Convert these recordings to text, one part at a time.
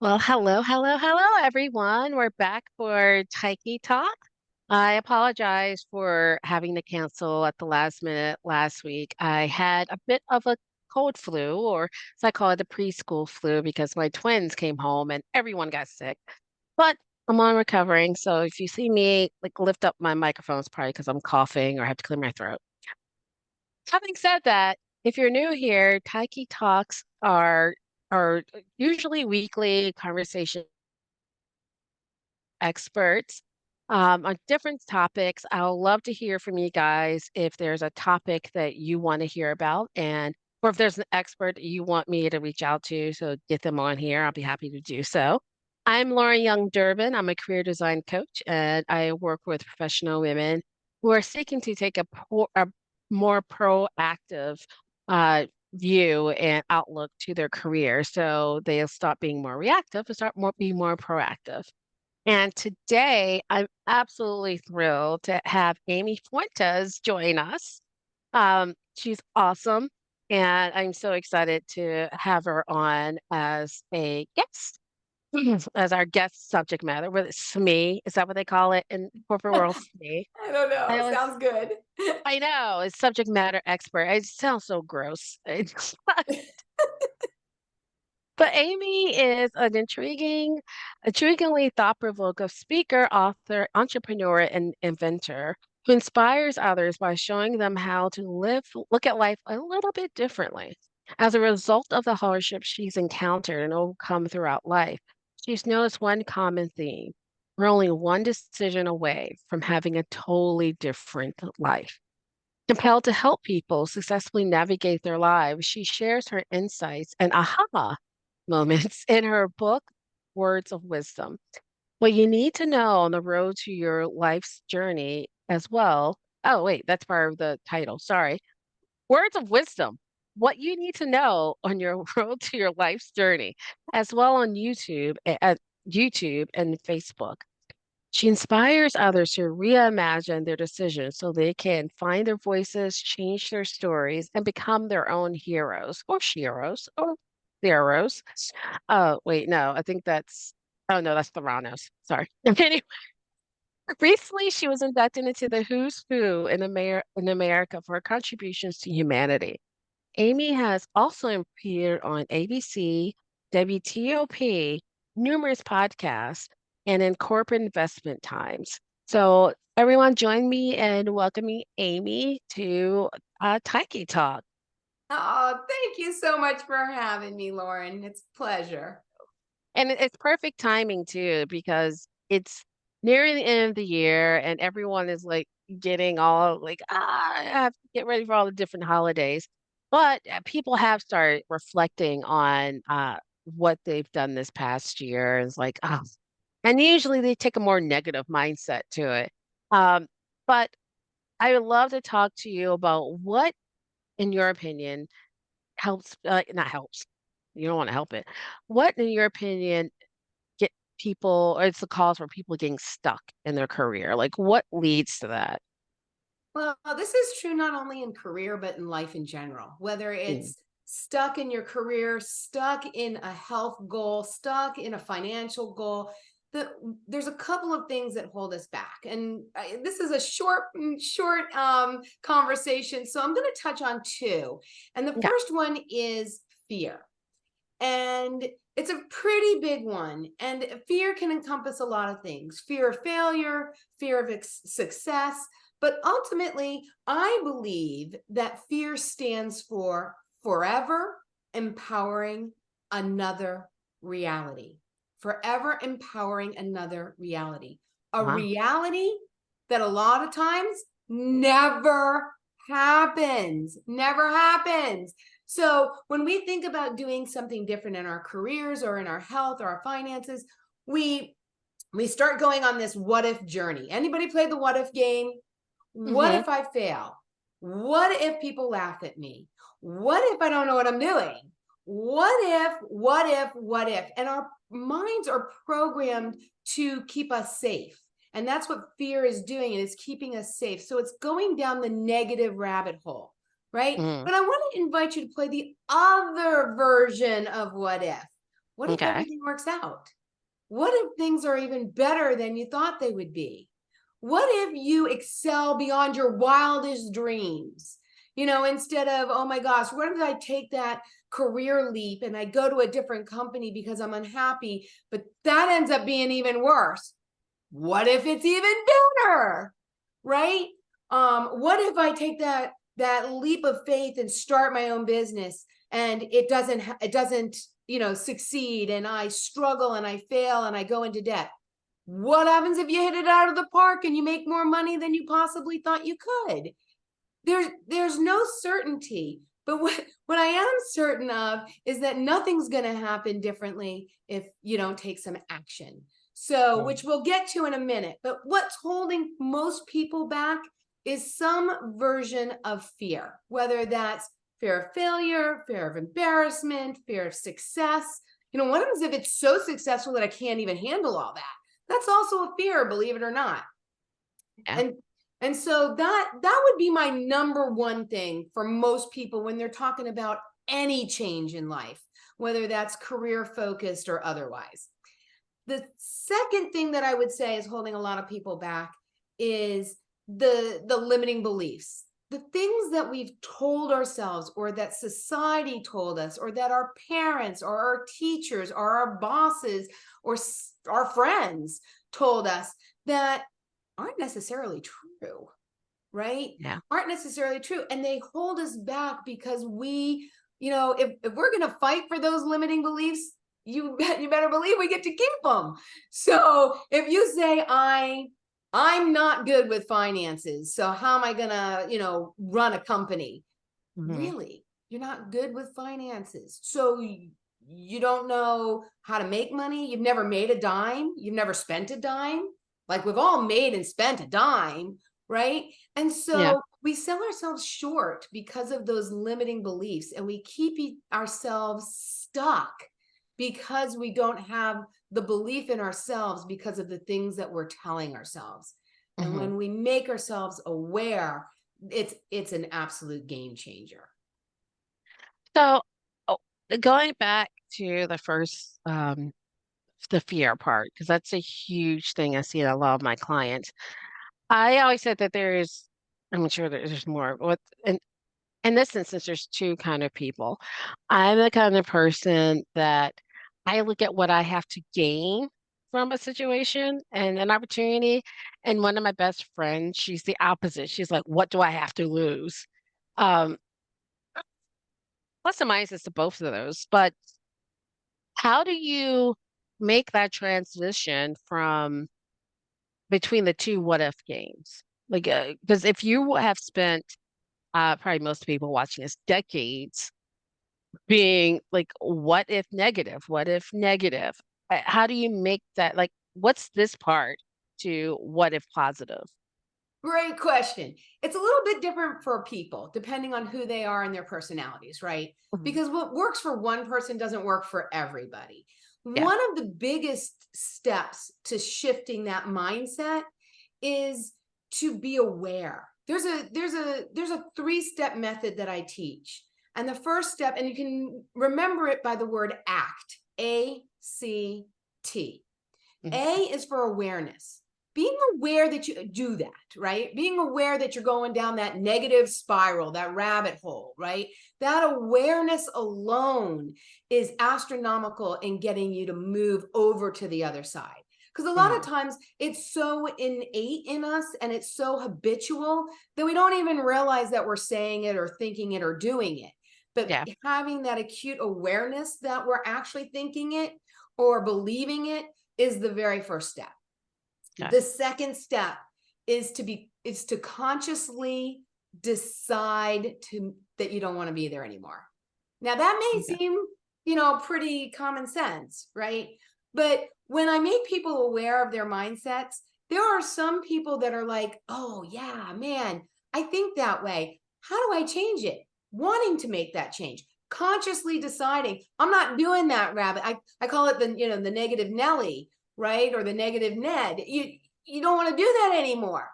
Well, hello, everyone. We're back for Taiki Talk. I apologize for having to cancel at the last minute last week. I had a bit of a cold flu, or as I call it, the preschool flu, because my twins came home and everyone got sick. But I'm on recovering, so if you see me like lift up my microphone, it's probably because I'm coughing or have to clear my throat. Having said that, if you're new here, Taiki Talks are usually weekly conversation experts on different topics. I'll love to hear from you guys if there's a topic that you want to hear about, and or if there's an expert that you want me to reach out to, so get them on here. I'll be happy to do so. I'm Lauren Young Durbin. I'm a career design coach, and I work with professional women who are seeking to take a more proactive uh, view and outlook to their career, so they'll stop being more reactive and being more proactive. And today, I'm absolutely thrilled to have Amy Fuentes join us. She's awesome, and I'm so excited to have her on as a guest, as our guest subject matter. Whether it's SME, is that what they call it in corporate world? SME. I don't I know. always, Sounds good. I know, it's subject matter expert. It sounds so gross. But Amy is an intriguingly thought-provoking speaker, author, entrepreneur, and inventor who inspires others by showing them how to look at life a little bit differently. As a result of the hardships she's encountered and overcome throughout life, she's noticed one common theme. We're only one decision away from having a totally different life. Compelled to help people successfully navigate their lives, she shares her insights and aha moments in her book, Words of Wisdom. What you need to know on the road to your life's journey as well. Oh, wait, that's part of the title. Sorry. Words of Wisdom. What you need to know on your road to your life's journey, as well on at YouTube and Facebook. She inspires others to reimagine their decisions so they can find their voices, change their stories, and become their own heroes or sheroes or heroes. Wait, no, I think oh no, that's Theranos. Sorry. Anyway, recently she was inducted into the Who's Who in America for her contributions to humanity. Amy has also appeared on ABC, WTOP, numerous podcasts, and in corporate investment times. So, everyone, join me in welcoming Amy to Taiki Talk. Oh, thank you so much for having me, Lauren. It's a pleasure. And it's perfect timing too, because it's nearing the end of the year and everyone is like getting all like, I have to get ready for all the different holidays. But people have started reflecting on what they've done this past year. It's like, oh, and usually they take a more negative mindset to it. Um, but I would love to talk to you about what, in your opinion, not helps. You don't want to help it. What, in your opinion, get people or it's the cause for people getting stuck in their career? Like, what leads to that? Well, this is true not only in career, but in life in general, whether Mm, it's stuck in your career, stuck in a health goal, stuck in a financial goal. There's a couple of things that hold us back. And this is a short conversation. So I'm going to touch on two. And the yeah. first one is fear. And it's a pretty big one. And fear can encompass a lot of things: fear of failure, fear of success. But ultimately, I believe that fear stands for forever empowering another reality. Forever empowering another reality. A Wow. reality that a lot of times never happens. Never happens. So when we think about doing something different in our careers or in our health or our finances, we we start going on this what if journey. Anybody play the what if game? What Hmm. if I fail? What if people laugh at me? What if I don't know what I'm doing? What if? And our minds are programmed to keep us safe. And that's what fear is doing. It is keeping us safe. So it's going down the negative rabbit hole, right? Mm. But I want to invite you to play the other version of what if. What if Okay. everything works out? What if things are even better than you thought they would be? What if you excel beyond your wildest dreams? Instead of, oh my gosh, what if I take that career leap and I go to a different company because I'm unhappy, but that ends up being even worse? What if it's even better? Right? What if I take that leap of faith and start my own business and it doesn't succeed, and I struggle and I fail and I go into debt? What happens if you hit it out of the park and you make more money than you possibly thought you could? There's no certainty, but what I am certain of is that nothing's going to happen differently if you don't take some action. So, which we'll get to in a minute, but what's holding most people back is some version of fear, whether that's fear of failure, fear of embarrassment, fear of success. What happens if it's so successful that I can't even handle all that? That's also a fear, believe it or not. Yeah. And so that would be my number one thing for most people when they're talking about any change in life, whether that's career focused or otherwise. The second thing that I would say is holding a lot of people back is the limiting beliefs, the things that we've told ourselves or that society told us or that our parents or our teachers or our bosses or our friends told us that aren't necessarily true, right? Yeah. Aren't necessarily true. And they hold us back because if we're going to fight for those limiting beliefs, you better believe we get to keep them. So if you say, I'm not good with finances, so how am I going to, run a company? Hmm. Really? You're not good with finances. So you don't know how to make money. You've never made a dime. You've never spent a dime. Like we've all made and spent a dime, right? And Yeah. so we sell ourselves short because of those limiting beliefs, and we keep ourselves stuck because we don't have the belief in ourselves because of the things that we're telling ourselves. And Hmm. when we make ourselves aware, it's an absolute game changer. So, oh, going back to the first, the fear part, because that's a huge thing I see in a lot of my clients. I always said that I'm sure there's more. In this instance, there's two kind of people. I'm the kind of person that I look at what I have to gain from a situation and an opportunity. And one of my best friends, she's the opposite. She's like, what do I have to lose? Um, Plus and minuses to both of those. But how do you make that transition from between the two what if games? Like, because if you have spent, probably most people watching this, decades being like, what if negative? What if negative? How do you make that, like, what's this part to what if positive? Great question. It's a little bit different for people depending on who they are and their personalities, right? Mhm. Because what works for one person doesn't work for everybody. Yeah. One of the biggest steps to shifting that mindset is to be aware. There's a three-step method that I teach. And the first step, and you can remember it by the word ACT, ACT. A Mhm. is for awareness. Being aware that you do that, right? Being aware that you're going down that negative spiral, that rabbit hole, right? That awareness alone is astronomical in getting you to move over to the other side. Because a lot of Mhm. times it's so innate in us and it's so habitual that we don't even realize that we're saying it or thinking it or doing it. But Yeah. having that acute awareness that we're actually thinking it or believing it is the very first step. Okay. The second step is to consciously decide that you don't want to be there anymore. Now that may Okay. seem, pretty common sense, right? But when I make people aware of their mindsets, there are some people that are like, "Oh yeah, man, I think that way. How do I change it?" Wanting to make that change, consciously deciding, "I'm not doing that rabbit." I call it the negative Nelly, right? Or the negative Ned. You don't want to do that anymore.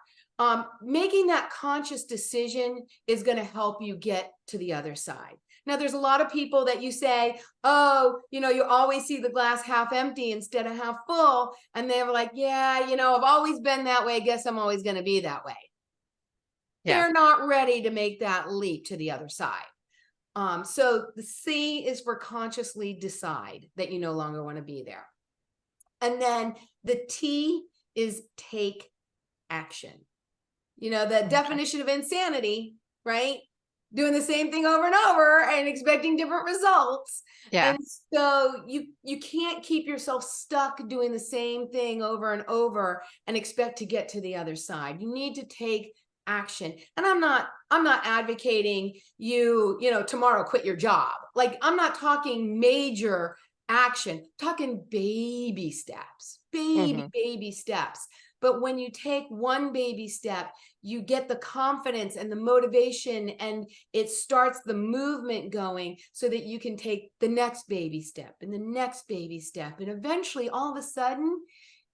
Making that conscious decision is going to help you get to the other side. Now, there's a lot of people that you say, oh, you always see the glass half empty instead of half full. And they're like, yeah, I've always been that way. I guess I'm always going to be that way. Yeah. They're not ready to make that leap to the other side. So the C is for consciously decide that you no longer want to be there. And then the T is take action. The definition of insanity, right? Doing the same thing over and over and expecting different results. Yeah. And so you can't keep yourself stuck doing the same thing over and over and expect to get to the other side. You need to take action. And I'm not advocating you tomorrow quit your job. Like, I'm not talking major action, I'm talking baby steps, baby steps. But when you take one baby step, you get the confidence and the motivation, and it starts the movement going so that you can take the next baby step and the next baby step. And eventually, all of a sudden,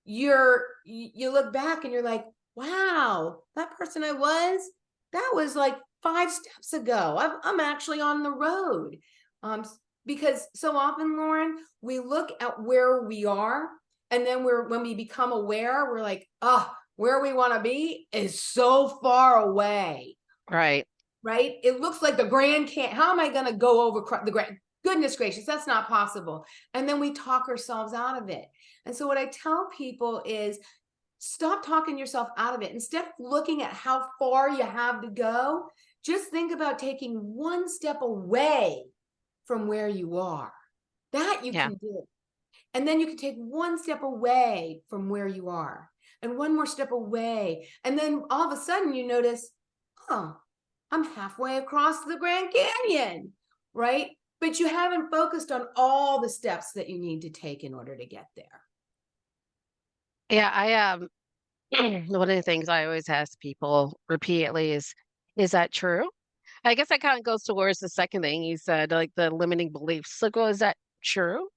you look back and you're like, wow, that person that was like 5 steps ago. I'm actually on the road. Because so often, Lauren, we look at where we are, and then when we become aware, we're like, oh, where we want to be is so far away. Right. Right? It looks like the Grand Canyon. How am I going to go over the Grand? Goodness gracious, that's not possible. And then we talk ourselves out of it. And so what I tell people is, stop talking yourself out of it. Instead of looking at how far you have to go, just think about taking one step away from where you are. That you Yeah. can do. And then you can take one step away from where you are and one more step away. And then all of a sudden you notice, oh, I'm halfway across the Grand Canyon, right? But you haven't focused on all the steps that you need to take in order to get there. Yeah. One of the things I always ask people repeatedly is that true? I guess that kind of goes towards the second thing you said, like the limiting beliefs. Like, well, is that true?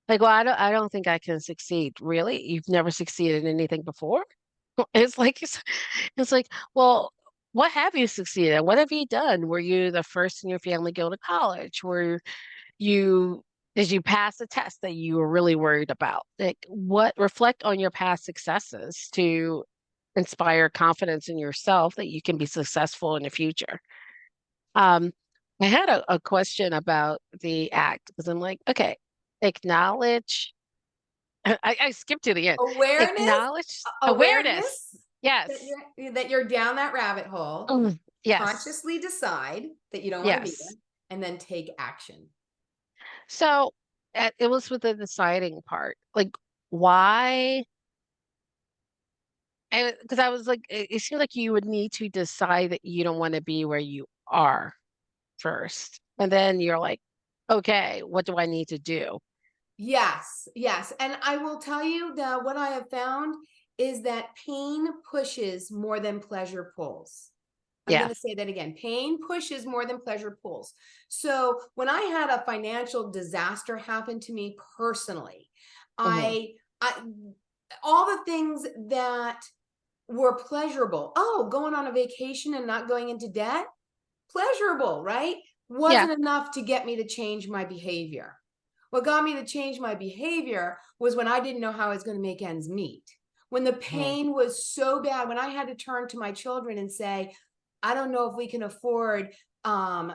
Like, well, I don't think I can succeed. Really? You've never succeeded in anything before? It's like, well, what have you succeeded at? What have you done? Were you the first in your family to go to college? You did you pass a test that you were really worried about? Like, what reflect on your past successes to inspire confidence in yourself that you can be successful in the future. Um, I had a question about the act because I'm like, okay, acknowledge. I skipped to the end. Awareness, Acknowledge awareness. awareness that Yes. you're down that rabbit hole. Yes. Consciously decide that you don't want to be there, Yes. and then take action. So it was with the deciding part. Like, why? Because I was like, it seemed like you would need to decide that you don't want to be where you are first. And then you're like, okay, what do I need to do? Yes, yes. And I will tell you that what I have found is that pain pushes more than pleasure pulls. I'm going Yeah. to say that again. Pain pushes more than pleasure pulls. So when I had a financial disaster happen to me personally, Hmm. I all the things that were pleasurable. Oh, going on a vacation and not going into debt, pleasurable, right? Yeah. Wasn't enough to get me to change my behavior. What got me to change my behavior was when I didn't know how I was going to make ends meet. When the Mhm. pain was so bad, when I had to turn to my children and say, I don't know if we can afford a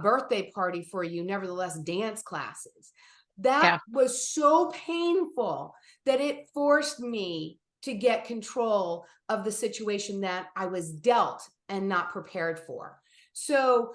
birthday party for you, nevertheless, dance classes. That Yeah. was so painful that it forced me to get control of the situation that I was dealt and not prepared for. So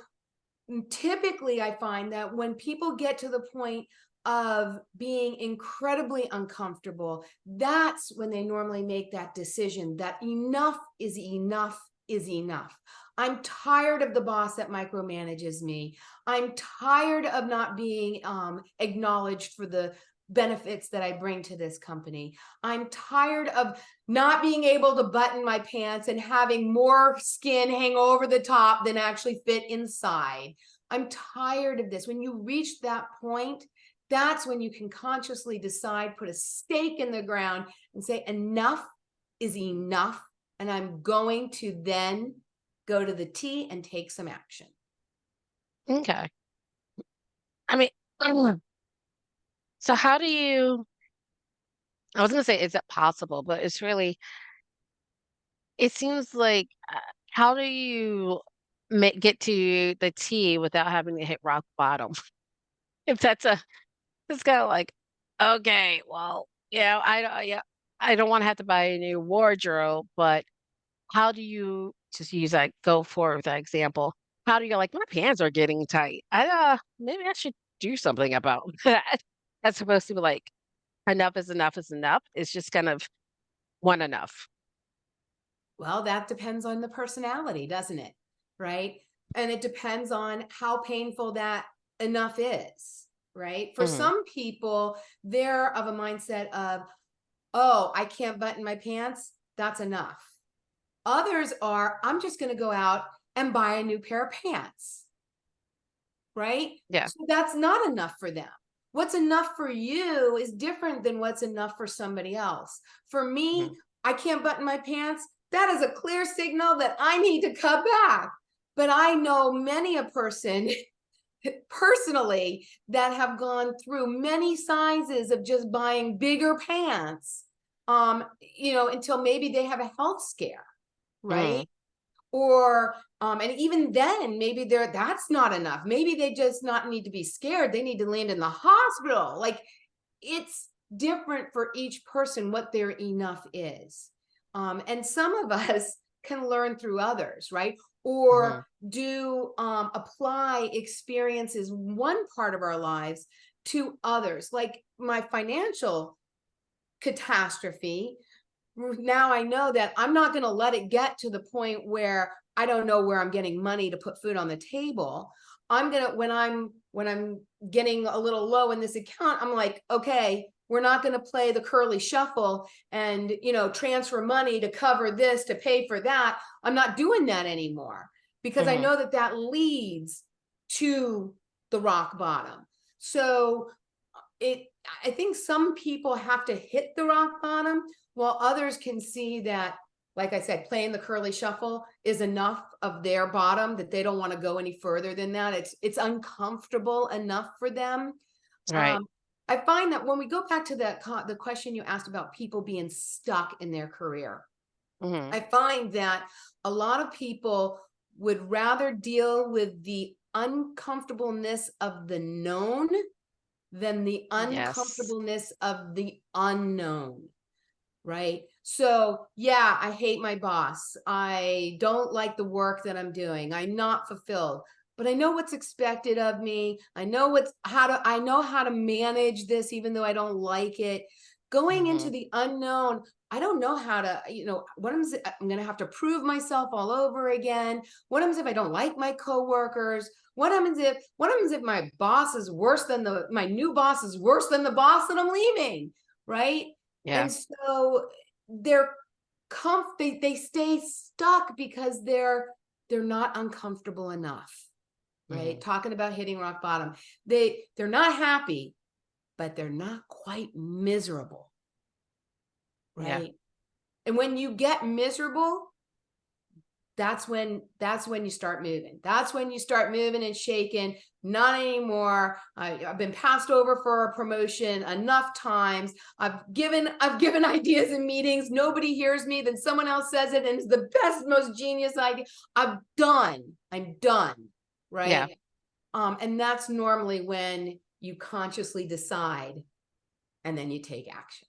typically, I find that when people get to the point of being incredibly uncomfortable, that's when they normally make that decision that enough is enough is enough. I'm tired of the boss that micromanages me. I'm tired of not being acknowledged for the benefits that I bring to this company. I'm tired of not being able to button my pants and having more skin hang over the top than actually fit inside. I'm tired of this. When you reach that point, that's when you can consciously decide, put a stake in the ground and say, enough is enough. And I'm going to then go to the T and take some action. Okay. I mean, so how do you, I was going to say, is it possible? But it's really, it seems like, how do you get to the T without having to hit rock bottom? If that's a, it's kind of like, okay, well, yeah, I don't want to have to buy a new wardrobe, but how do you just use that, go forward with that example? How do you like, my pants are getting tight. Maybe I should do something about that. That's supposed to be like, enough is enough is enough. It's just kind of one enough. Well, that depends on the personality, doesn't it? Right? And it depends on how painful that enough is, right? For Hmm. some people, they're of a mindset of, oh, I can't button my pants. That's enough. Others are, I'm just going to go out and buy a new pair of pants, right? Yeah. So that's not enough for them. What's enough for you is different than what's enough for somebody else. For Hmm. me, I can't button my pants. That is a clear signal that I need to cut back. But I know many a person personally that have gone through many sizes of just buying bigger pants, until maybe they have a health scare, right? Hmm. Or and even then maybe that's not enough, maybe they just not need to be scared, they need to land in the hospital. Like, it's different for each person what their enough is. And some of us can learn through others, right? Hmm. Or do apply experiences one part of our lives to others, like my financial catastrophe. Now I know that I'm not going to let it get to the point where I don't know where I'm getting money to put food on the table. I'm going to, when I'm getting a little low in this account, I'm like, okay, we're not going to play the curly shuffle and, transfer money to cover this, to pay for that. I'm not doing that anymore, because I Hmm. know that that leads to the rock bottom. So it I think some people have to hit the rock bottom, while others can see that, like I said, playing the curly shuffle is enough of their bottom, that they don't want to go any further than that. It's uncomfortable enough for them. Right. um, I find that when we go back to the question you asked about people being stuck in their career, Hmm. I find that a lot of people would rather deal with the uncomfortableness of the known than the Yes. uncomfortableness of the unknown, right? So, yeah, I hate my boss. I don't like the work that I'm doing. I'm not fulfilled, but I know what's expected of me. I know how to manage this even though I don't like it. Going into Hmm. the unknown, I don't know how to, what am I'm going to have to prove myself all over again. What happens if I don't like my coworkers? What happens if my boss is worse than my new boss is worse than the boss that I'm leaving, right? Yeah. And so they're they stay stuck because they're not uncomfortable enough, right? Hmm. Talking about hitting rock bottom. They're not happy, but they're not quite miserable, Yeah. right? And when you get miserable, that's when you start moving. That's when you start moving and shaking. Not anymore. I've been passed over for a promotion enough times. I've given ideas in meetings. Nobody hears me. Then someone else says it, and it's the best, most genius idea. I'm done. I'm done. Yeah. Right. And that's normally when you consciously decide, and then you take action.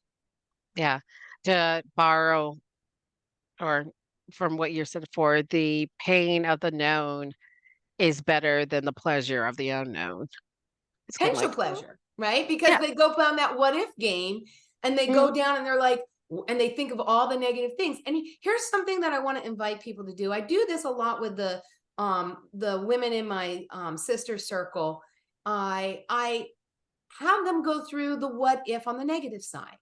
Yeah. To borrow, or from what you said before, the pain of the known is better than the pleasure of the unknown. It's kind of Potential like, oh, pleasure, right? Because yeah. they go down that what if game, and they go Mhm. down and they're like, and they think of all the negative things. And here's something that I want to invite people to do. I do this a lot with the women in my sister circle. I have them go through the what if on the negative side,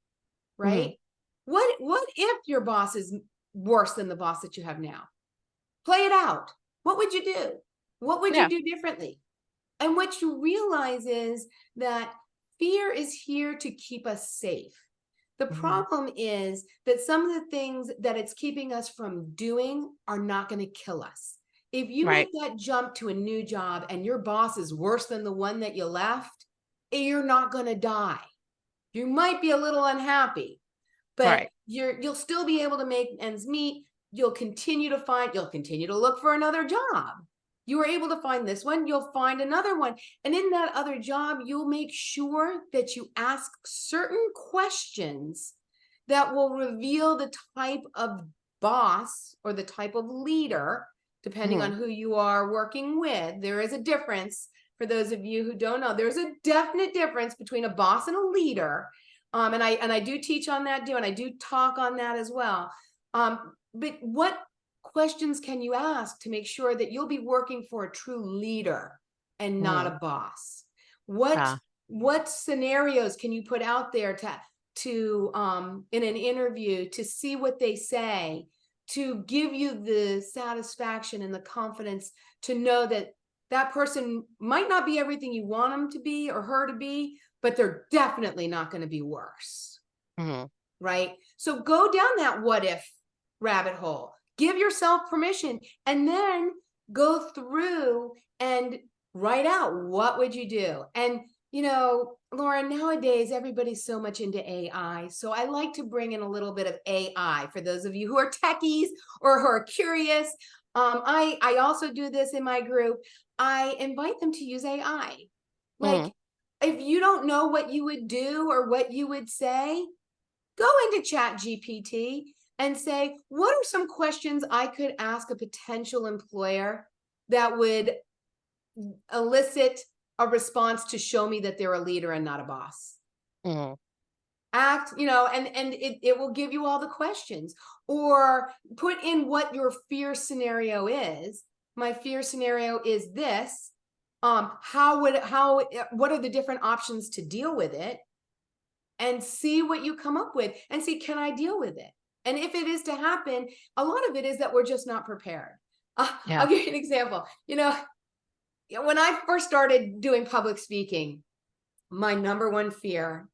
Mhm. right? What if your boss is worse than the boss that you have now? Play it out. What would you do? What would you Yeah. do differently? And what you realize is that fear is here to keep us safe. The Mhm. problem is that some of the things that it's keeping us from doing are not going to kill us. If you Right. make that jump to a new job and your boss is worse than the one that you left, you're not going to die. You might be a little unhappy, but Right. you'll still be able to make ends meet. You'll continue to look for another job. You were able to find this one, you'll find another one. And in that other job, you'll make sure that you ask certain questions that will reveal the type of boss or the type of leader, depending on Hmm. who you are working with. There is a difference. For those of you who don't know, there's a definite difference between a boss and a leader. And I do teach on that too, and I do talk on that as well. But what questions can you ask to make sure that you'll be working for a true leader and not Hmm. a boss? What Ah. what scenarios can you put out there to in an interview to see what they say, to give you the satisfaction and the confidence to know that that person might not be everything you want them to be or her to be, but they're definitely not going to be worse. Hmm. Right? So go down that what if rabbit hole. Give yourself permission and then go through and write out what would you do. And Lauren, nowadays everybody's so much into AI. So I like to bring in a little bit of AI for those of you who are techies or who are curious. I also do this in my group. I invite them to use AI. Hmm. Like, if you don't know what you would do or what you would say, go into Chat GPT and say, what are some questions I could ask a potential employer that would elicit a response to show me that they're a leader and not a boss? Hmm. And it will give you all the questions. Or put in what your fear scenario is. My fear scenario is this. What are the different options to deal with it? And see what you come up with and see, can I deal with it? And if it is to happen, a lot of it is that we're just not prepared. I'll Yeah. give you an example. When I first started doing public speaking, my number one fear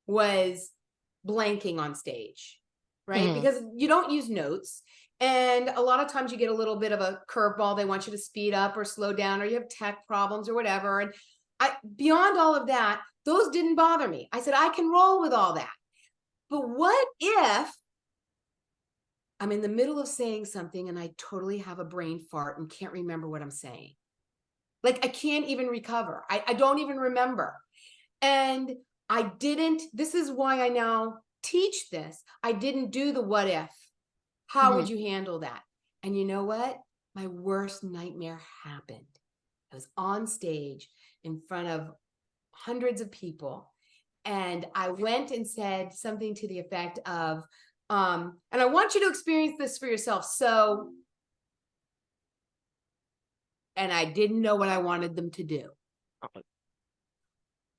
was blanking on stage, right? Hmm. Because you don't use notes. And a lot of times you get a little bit of a curveball. They want you to speed up or slow down, or you have tech problems or whatever. And beyond all of that, those didn't bother me. I said, I can roll with all that. But what if I'm in the middle of saying something and I totally have a brain fart and can't remember what I'm saying? Like, I can't even recover. I don't even remember. And this is why I now teach this. I didn't do the what if. How Hmm. would you handle that? And you know what? My worst nightmare happened. I was on stage in front of hundreds of people. And I went and said something to the effect of, and I want you to experience this for yourself. So, and I didn't know what I wanted them to do.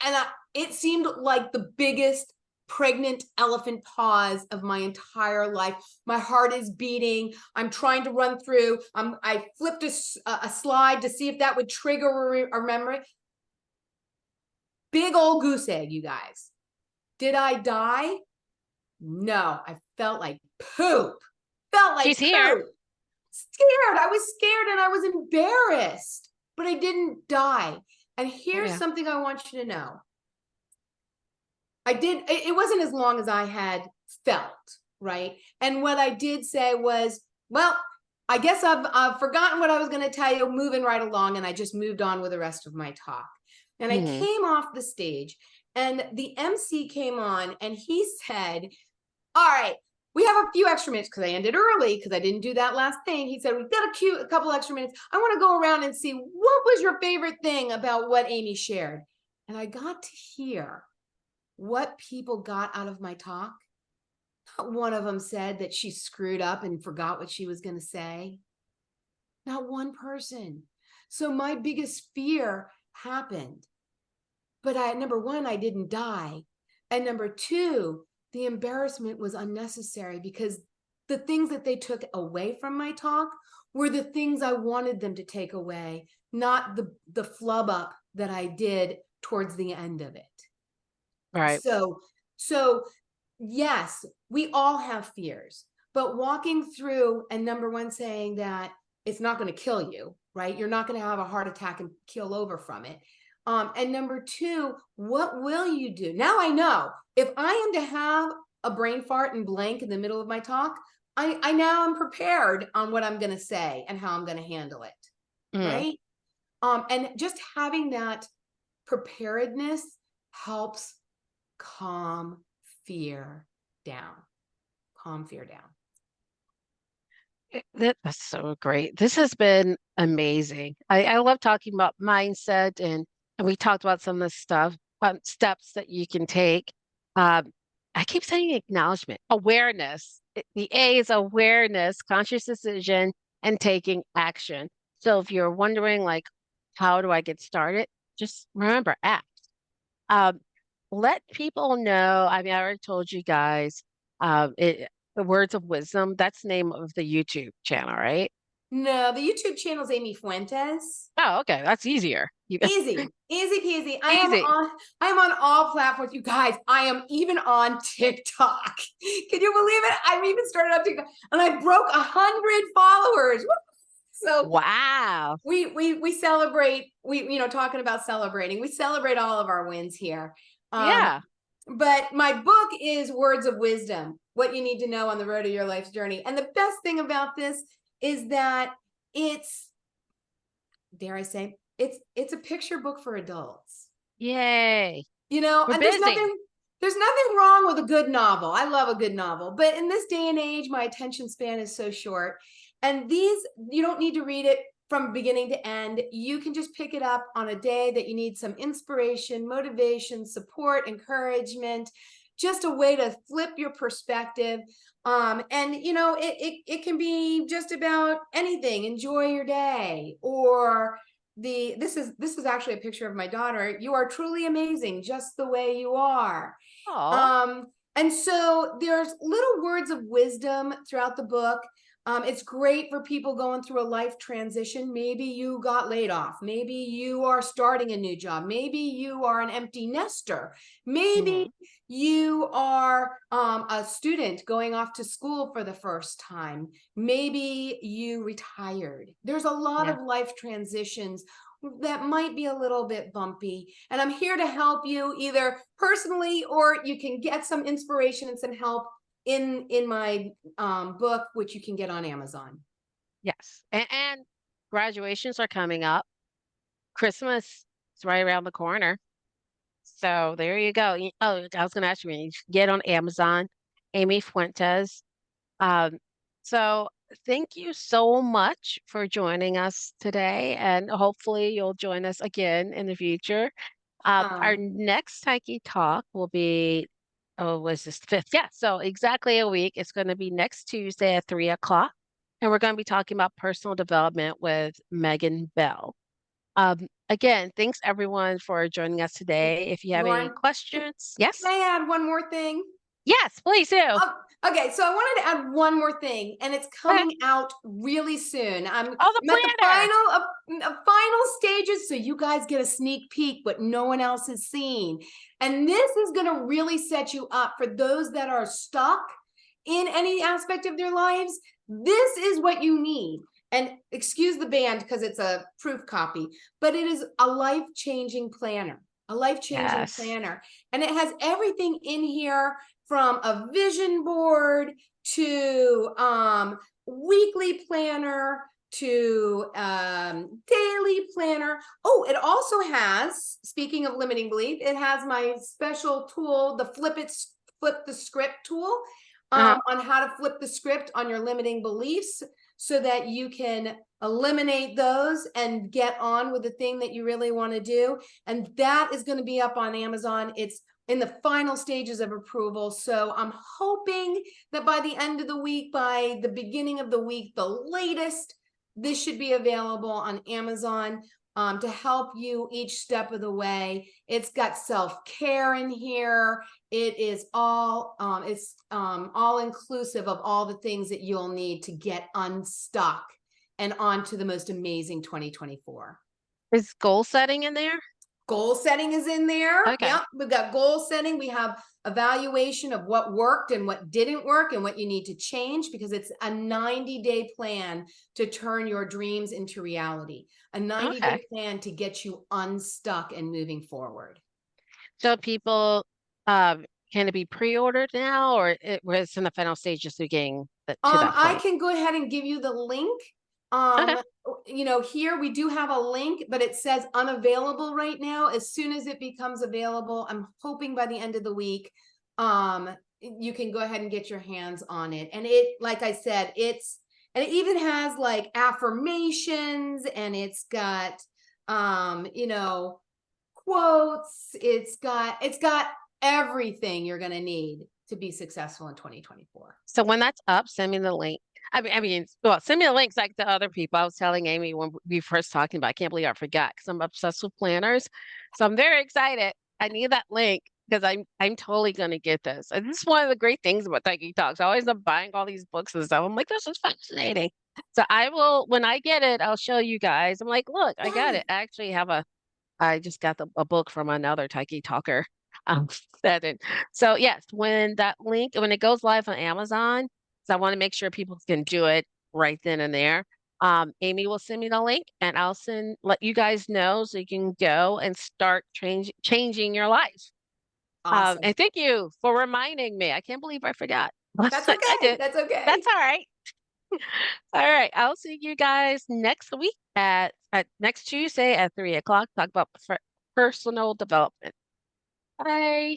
And it seemed like the biggest pregnant elephant pause of my entire life. My heart is beating. I'm trying to run through. I flipped a slide to see if that would trigger a memory. Big old goose egg, you guys. Did I die? No, I felt like poop. Felt like She's here. poop. Scared. I was scared and I was embarrassed, but I didn't die. And Oh here's yeah. something I want you to know. It wasn't as long as I had felt, right? And what I did say was, well, I guess I've forgotten what I was going to tell you, moving right along. And I just moved on with the rest of my talk. And I Hmm. came off the stage and the MC came on and he said, all right, we have a few extra minutes because I ended early because I didn't do that last thing. He said, we've got a couple extra minutes. I want to go around and see what was your favorite thing about what Amy shared. And I got to hear what people got out of my talk. Not one of them said that she screwed up and forgot what she was going to say. Not one person. So my biggest fear happened. But number one, I didn't die. And number two, the embarrassment was unnecessary because the things that they took away from my talk were the things I wanted them to take away, not the flub up that I did towards the end of it. Right. So yes, we all have fears, but walking through and number one, saying that it's not going to kill you, right? You're not going to have a heart attack and keel over from it. And number two, what will you do? Now I know if I am to have a brain fart and blank in the middle of my talk, I now am prepared on what I'm going to say and how I'm going to handle it, Mm. right? And just having that preparedness helps calm fear down. Calm fear down. That's so great. This has been amazing. I love talking about mindset and we talked about some of the stuff, steps that you can take. Um, I keep saying acknowledgement, awareness. The A is awareness, conscious decision, and taking action. So if you're wondering like, how do I get started? Just remember, act. Um, let people know. I mean, I already told you guys, the words of wisdom, that's the name of the YouTube channel, right? No, the YouTube channel is Amy Fuentes. Oh, okay. That's easier. You Easy, easy peasy. easy. I am on all platforms. You guys, I am even on TikTok. Can you believe it? I've even started on TikTok and I broke 100 followers. So Wow. we celebrate, talking about celebrating, we celebrate all of our wins here. Yeah. But my book is Words of Wisdom, what you need to know on the road to your life's journey. And the best thing about this is that it's, dare I say, it's a picture book for adults. Yay. We're And busy. there's nothing wrong with a good novel. I love a good novel, but in this day and age, my attention span is so short. And these, you don't need to read it from beginning to end. You can just pick it up on a day that you need some inspiration, motivation, support, encouragement, just a way to flip your perspective. And it can be just about anything. Enjoy your day, or this is actually a picture of my daughter. You are truly amazing just the way you are. Oh. And so there's little words of wisdom throughout the book. It's great for people going through a life transition. Maybe you got laid off. Maybe you are starting a new job. Maybe you are an empty nester. Maybe Mhm. you are a student going off to school for the first time. Maybe you retired. There's a lot Yeah. of life transitions that might be a little bit bumpy. And I'm here to help you either personally, or you can get some inspiration and some help in my book, which you can get on Amazon. Yes. And graduations are coming up. Christmas is right around the corner. So there you go. Oh, I was going to ask you, you should get on Amazon, Amy Fuentes. Um, so thank you so much for joining us today, and hopefully you'll join us again in the future. Our Um, next Tyke Talk will be, oh, was this fifth? Yeah, so exactly a week. It's going to be next Tuesday at 3 o'clock, and we're going to be talking about personal development with Megan Bell. Again, thanks everyone for joining us today. If you have any Lauren, questions, can yes, I add one more thing? yes, please do. Oh, okay, so I wanted to add one more thing, and it's Okay. coming out really soon. Oh, the I'm at the planner. final stages, so you guys get a sneak peek, what no one else has seen. And this is going to really set you up for those that are stuck in any aspect of their lives. This is what you need. And excuse the band because it's a proof copy, but it is a life-changing planner, a life-changing Yes. planner. And it has everything in here from a vision board to weekly planner to daily planner. Oh, it also has, speaking of limiting belief, it has my special tool, the flip the script tool, Uh-huh. on how to flip the script on your limiting beliefs so that you can eliminate those and get on with the thing that you really want to do. And that is going to be up on Amazon. It's in the final stages of approval. So I'm hoping that by the end of the week, by the beginning of the week, the latest, this should be available on Amazon to help you each step of the way. It's got self-care in here. It is all all inclusive of all the things that you'll need to get unstuck and on to the most amazing 2024. Is goal setting in there? Goal setting is in there. Okay. Yep, we've got goal setting. We have evaluation of what worked and what didn't work and what you need to change, because it's a 90-day plan to turn your dreams into reality, a 90-day Okay. plan to get you unstuck and moving forward. So people, can it be pre-ordered now, or it was in the final stages of getting to that I point? can go ahead and give you the link. Okay. Here we do have a link, but it says unavailable right now. As soon as it becomes available, I'm hoping by the end of the week, you can go ahead and get your hands on it. And it, like I said, and it even has like affirmations, and it's got, quotes. It's got everything you're going to need to be successful in 2024. So when that's up, send me the link. Well, send me the links like the other people. I was telling Amy when we first talking about, I can't believe I forgot because I'm obsessed with planners. So I'm very excited. I need that link because I'm totally gonna get this. And this is one of the great things about Psychic Talks. I always am buying all these books and stuff. I'm like, this is fascinating. So I will, when I get it, I'll show you guys. I'm like, look, I got Yes. it. I just got a book from another Taiki talker. Um, that it. So yes, when it goes live on Amazon, so I want to make sure people can do it right then and there. Amy will send me the link, and I'll let you guys know so you can go and start changing your life. Awesome. And thank you for reminding me. I can't believe I forgot. That's I okay. did. That's That's okay. all right. All right. I'll see you guys next week at next Tuesday at 3 o'clock. Talk about personal development. Bye.